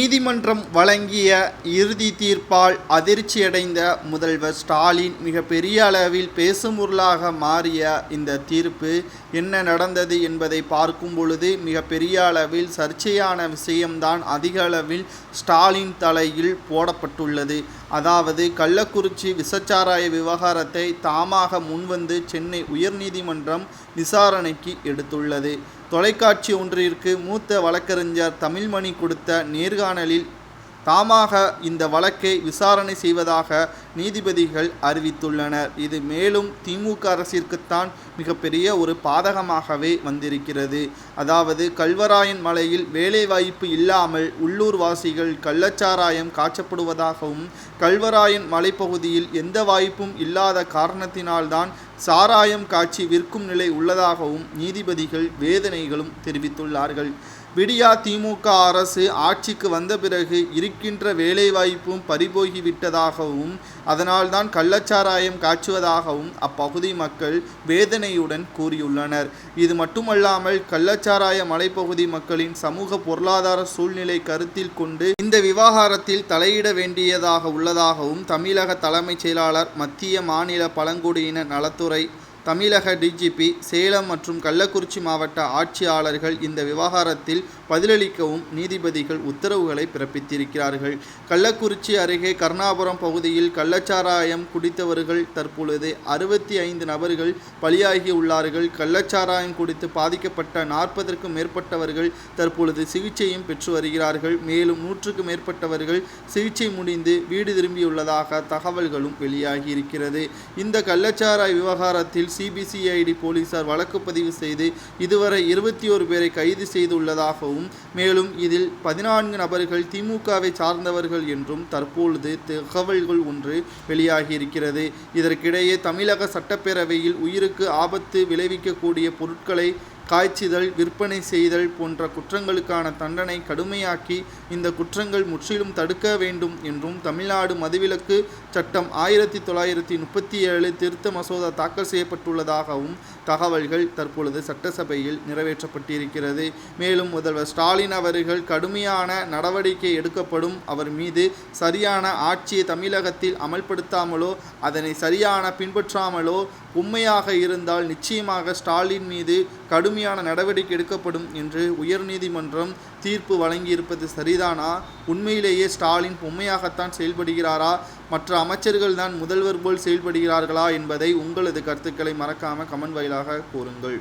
நீதிமன்றம் வழங்கிய இறுதி தீர்ப்பால் அதிர்ச்சியடைந்த முதல்வர் ஸ்டாலின் மிகப்பெரிய அளவில் பேசும்பொருளாக மாறிய இந்த தீர்ப்பு என்ன நடந்தது என்பதை பார்க்கும் பொழுது மிகப்பெரிய அளவில் சர்ச்சையான விஷயம்தான் அதிக அளவில் ஸ்டாலின் தலையில் போடப்பட்டுள்ளது. அதாவது கள்ளக்குறிச்சி விஷச்சாராய விவகாரத்தை தாமாக முன்வந்து சென்னை உயர்நீதிமன்றம் விசாரணைக்கு எடுத்துள்ளது. தொலைக்காட்சி ஒன்றிற்கு மூத்த வழக்கறிஞர் தமிழ்மணி கொடுத்த நேர்காணலில் தாமாக இந்த வழக்கை விசாரணை செய்வதாக நீதிபதிகள் அறிவித்துள்ளனர். இது மேலும் திமுக அரசிற்குத்தான் மிகப்பெரிய ஒரு பாதகமாகவே வந்திருக்கிறது. அதாவது கல்வராயன் மலையில் வேலைவாய்ப்பு இல்லாமல் உள்ளூர் வாசிகள் கள்ளச்சாராயம் காய்ச்சப்படுவதாகவும் கல்வராயன் மலைப்பகுதியில் எந்த வாய்ப்பும் இல்லாத காரணத்தினால்தான் சாராயம் காய்ச்சி விற்கும் நிலை உள்ளதாகவும் நீதிபதிகள் வேதனைகளும் தெரிவித்துள்ளார்கள். விடியா திமுக அரசு ஆட்சிக்கு வந்த பிறகு இருக்கின்ற வேலைவாய்ப்பும் பறிபோகிவிட்டதாகவும் அதனால்தான் கள்ளச்சாராயம் காய்ச்சுவதாகவும் அப்பகுதி மக்கள் வேதனையுடன் கூறியுள்ளனர். இது மட்டுமல்லாமல் கள்ளச்சாராய மலைப்பகுதி மக்களின் சமூக பொருளாதார சூழ்நிலை கருத்தில் கொண்டு இந்த விவகாரத்தில் தலையிட வேண்டியதாக உள்ளதாகவும் தமிழக தலைமைச் செயலாளர், மத்திய மாநில பழங்குடியினர் நலத்துறை, தமிழக டிஜிபி, சேலம் மற்றும் கள்ளக்குறிச்சி மாவட்ட ஆட்சியாளர்கள் இந்த விவகாரத்தில் பதிலளிக்கவும் நீதிபதிகள் உத்தரவுகளை பிறப்பித்திருக்கிறார்கள். கள்ளக்குறிச்சி அருகே கருணாபுரம் பகுதியில் கள்ளச்சாராயம் குடித்தவர்கள் தற்பொழுது 65 நபர்கள் பலியாகியுள்ளார்கள். கள்ளச்சாராயம் குடித்து பாதிக்கப்பட்ட 40க்கும் மேற்பட்டவர்கள் தற்பொழுது சிகிச்சையும் பெற்று வருகிறார்கள். மேலும் 100க்கும் மேற்பட்டவர்கள் சிகிச்சை முடிந்து வீடு திரும்பியுள்ளதாக தகவல்களும் வெளியாகி இருக்கிறது. இந்த கள்ளச்சாராய விவகாரத்தில் சிபிசிஐடி போலீசார் வழக்கு பதிவு செய்து இதுவரை 21 பேரை கைது செய்துள்ளதாகவும் மேலும் இதில் 14 நபர்கள் திமுகவை சார்ந்தவர்கள் என்றும் தற்பொழுது தகவல்கள் ஒன்று வெளியாகியிருக்கிறது. இதற்கிடையே தமிழக சட்டப்பேரவையில் உயிருக்கு ஆபத்து விளைவிக்கக்கூடிய பொருட்களை காய்ச்சுதல், விற்பனை செய்தல் போன்ற குற்றங்களுக்கான தண்டனை கடுமையாக்கி இந்த குற்றங்கள் முற்றிலும் தடுக்க வேண்டும் என்றும் தமிழ்நாடு மதுவிலக்கு சட்டம் 1937 திருத்த மசோதா தாக்கல் செய்யப்பட்டுள்ளதாகவும் தகவல்கள் தற்பொழுது சட்டசபையில் நிறைவேற்றப்பட்டிருக்கிறது. மேலும் முதல்வர் ஸ்டாலின் அவர்கள் கடுமையான நடவடிக்கை எடுக்கப்படும், அவர் மீது சரியான ஆட்சியை தமிழகத்தில் அமல்படுத்தாமலோ அதனை சரியான பின்பற்றாமலோ உண்மையாக இருந்தால் நிச்சயமாக ஸ்டாலின் மீது கடுமையான நடவடிக்கை எடுக்கப்படும் என்று உயர்நீதிமன்றம் தீர்ப்பு வழங்கியிருப்பது சரிதானா? உண்மையிலேயே ஸ்டாலின் பொம்மையாகத்தான் செயல்படுகிறாரா? மற்ற அமைச்சர்கள் தான் முதல்வர் போல் செயல்படுகிறார்களா என்பதை உங்களது கருத்துக்களை மறக்காமல் கமெண்ட் வாயிலாக கூறுங்கள்.